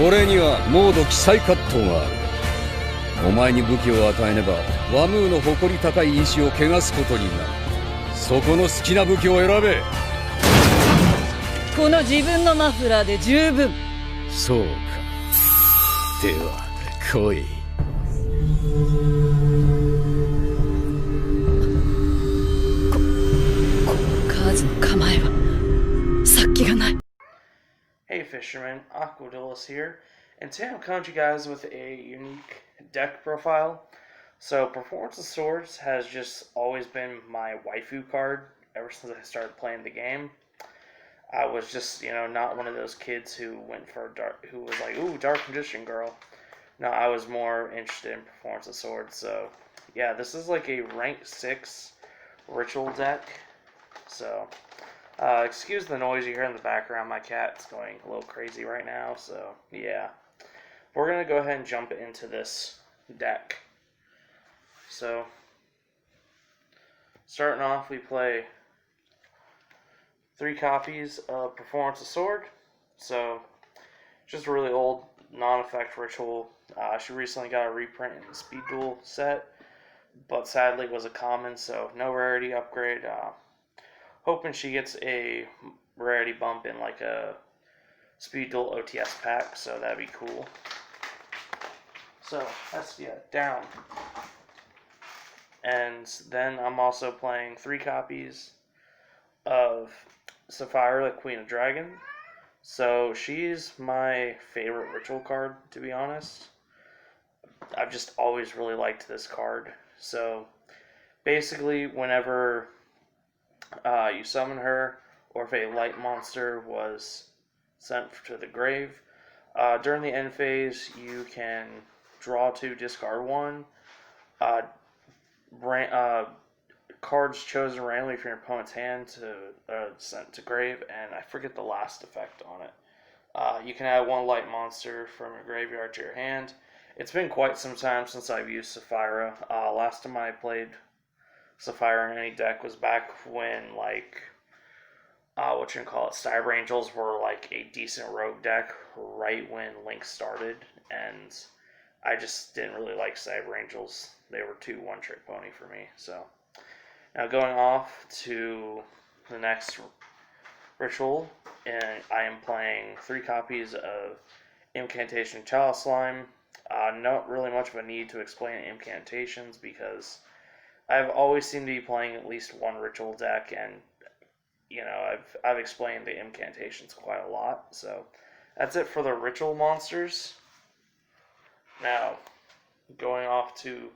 俺にはモード記載葛藤がある。お前に武器を与えねばワムーの誇り高い意志を汚すことになる。そこの好きな武器を選べ。この自分のマフラーで十分。そうか。では来い。カーズの構えは殺気がない。Hey fishermen, Aqua Duelist here, and today I'm coming to you guys with a unique deck profile. So Performance of Swords has just always been my waifu card ever since I started playing the game. I was just, not one of those kids who went for who was like, ooh, Dark Magician girl. No, I was more interested in Performance of Swords. So yeah, this is like a rank 6 ritual deck. So excuse the noise you hear in the background. My cat's going a little crazy right now, so yeah. We're going to go ahead and jump into this deck. So, starting off, we play 3 copies of Performance of Sword. So, just a really old non-effect ritual. She recently got a reprint in the Speed Duel set, but sadly was a common, so no rarity upgrade. Hoping she gets a rarity bump in like a Speed Duel OTS pack, so that'd be cool. So that's down. And then I'm also playing 3 copies of Sapphira, the Queen of Dragon. So she's my favorite ritual card, to be honest. I've just always really liked this card. So basically, whenever you summon her, or if a light monster was sent to the grave, during the end phase, you can draw 2, discard 1. Cards chosen randomly from your opponent's hand to sent to grave, and I forget the last effect on it. You can add 1 light monster from your graveyard to your hand. It's been quite some time since I've used Sapphira. Last time I played Sapphira in any deck was back when, Cyber Angels were like a decent rogue deck right when Link started, and I just didn't really like Cyber Angels. They were too one-trick pony for me. So now going off to the next ritual, and I am playing 3 copies of Incantation Chalice Slime. Not really much of a need to explain incantations because I've always seemed to be playing at least one ritual deck, and I've explained the incantations quite a lot. So that's it for the ritual monsters. Now, going off to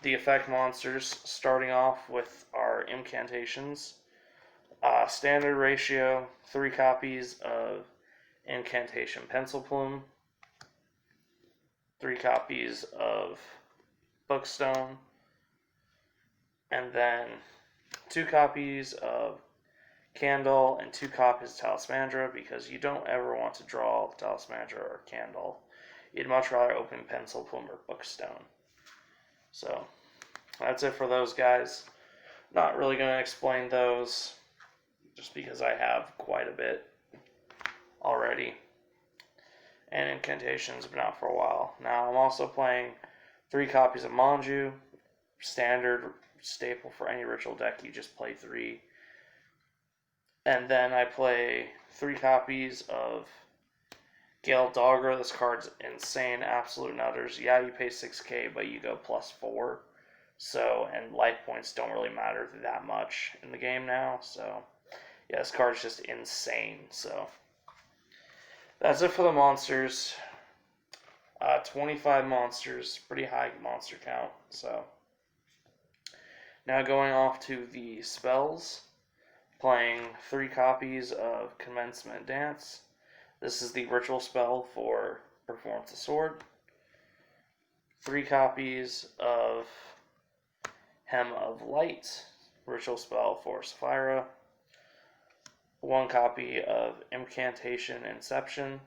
the effect monsters, starting off with our incantations. Standard ratio, 3 copies of Incantation Pencil Plume, 3 copies of Bookstone, and then 2 copies of Candle and 2 copies of Talismandra, because you don't ever want to draw Talismandra or Candle. You'd much rather open Pencil Plume or Bookstone. So that's it for those guys. Not really going to explain those, just because I have quite a bit already. And incantations have been out for a while. Now I'm also playing 3 copies of Manju, standard staple for any ritual deck. You just play 3. And then I play 3 copies of Gale Dogger. This card's insane, absolute nutters. Yeah, you pay 6k, but you go +4. So, and life points don't really matter that much in the game now. So, yeah, this card's just insane. So, that's it for the monsters. 25 monsters, pretty high monster count. So, now going off to the spells, playing 3 copies of Commencement Dance. This is the ritual spell for Performance of Sword. 3 copies of Hem of Light, ritual spell for Sapphira. 1 copy of Incantation Inception.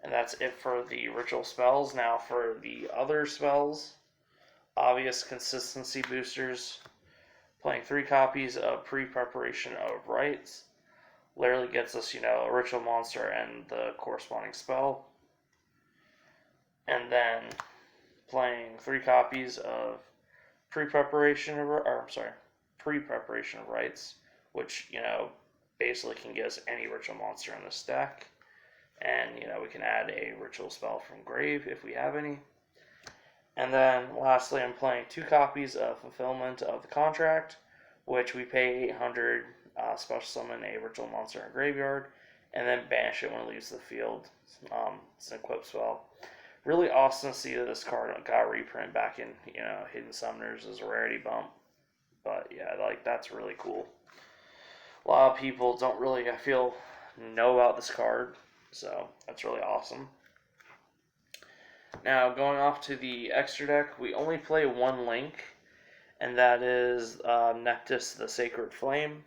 And that's it for the ritual spells. Now for the other spells, obvious consistency boosters, playing 3 copies of Pre-Preparation of Rites, literally gets us, a ritual monster and the corresponding spell. And then playing 3 copies of pre-preparation of rites, which, basically can get us any ritual monster in this deck. And, we can add a ritual spell from grave if we have any. And then lastly, I'm playing 2 copies of Fulfillment of the Contract, which we pay 800, special summon a ritual monster in graveyard, and then banish it when it leaves the field. It's an equip spell. Really awesome to see that this card got reprint back in, Hidden Summoners as a rarity bump. But yeah, that's really cool. A lot of people don't really, I feel, know about this card, so that's really awesome. Now, going off to the extra deck, we only play 1 link, and that is Neptus the Sacred Flame.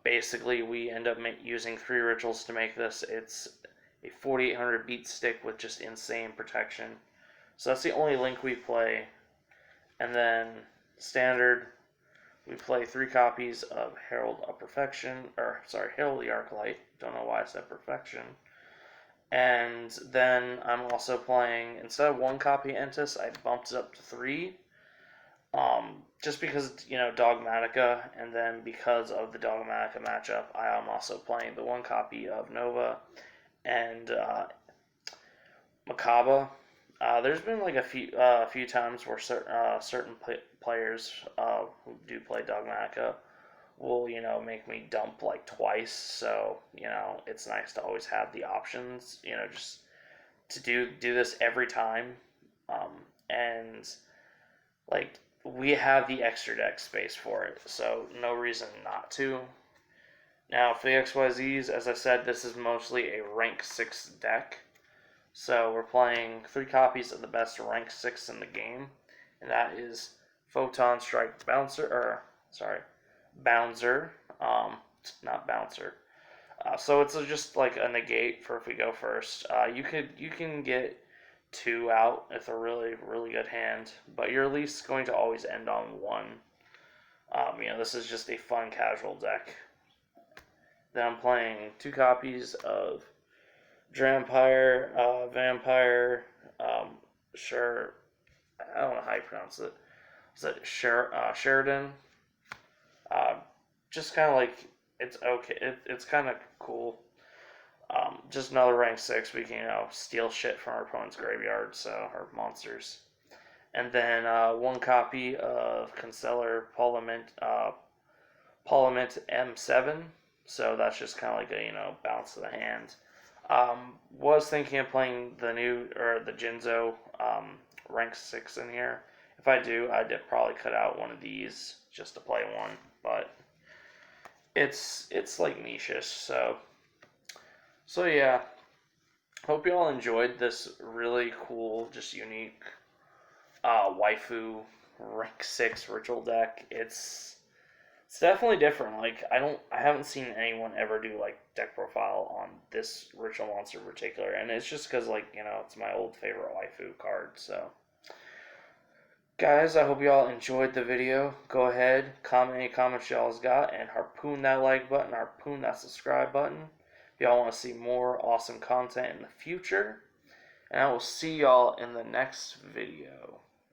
Basically, we end up using 3 rituals to make this. It's a 4800 beat stick with just insane protection. So that's the only link we play. And then standard, we play 3 copies of Herald of Perfection, Herald the Arclight. Don't know why I said Perfection. And then I'm also playing, instead of 1 copy Entis, I bumped it up to 3. Just because, Dogmatica, and then because of the Dogmatica matchup, I am also playing the 1 copy of Nova and Makaba. There's been like a few times where certain players who do play Dogmatica will, make me dump like twice. So, it's nice to always have the options, just to do this every time. And like, we have the extra deck space for it, so no reason not to. Now, for the XYZs, as I said, this is mostly a rank 6 deck. So we're playing 3 copies of the best rank 6 in the game, and that is Photon Strike Bouncer, not Bouncer. So it's just like a negate for if we go first. You can get 2 out with a really, really good hand, but you're at least going to always end on 1. This is just a fun casual deck. Then I'm playing 2 copies of Vampire, I don't know how you pronounce it. Is it Sheridan? Just kind of like, it's okay. It's kind of cool. Just another rank 6. We can, steal shit from our opponent's graveyard, or monsters. And then 1 copy of Concealer Parliament M7. So that's just kind of like a, bounce of the hand. Was thinking of playing the Jinzo rank 6 in here. If I do, I'd probably cut out one of these just to play 1. But it's like niche-ish, so yeah. Hope you all enjoyed this really cool, just unique waifu rank 6 ritual deck. It's definitely different. Like, I haven't seen anyone ever do like deck profile on this ritual monster in particular, and it's just because it's my old favorite waifu card. So guys, I hope you all enjoyed the video. Go ahead, comment any comments y'all's got, and harpoon that like button, harpoon that subscribe button if y'all want to see more awesome content in the future. And I will see y'all in the next video.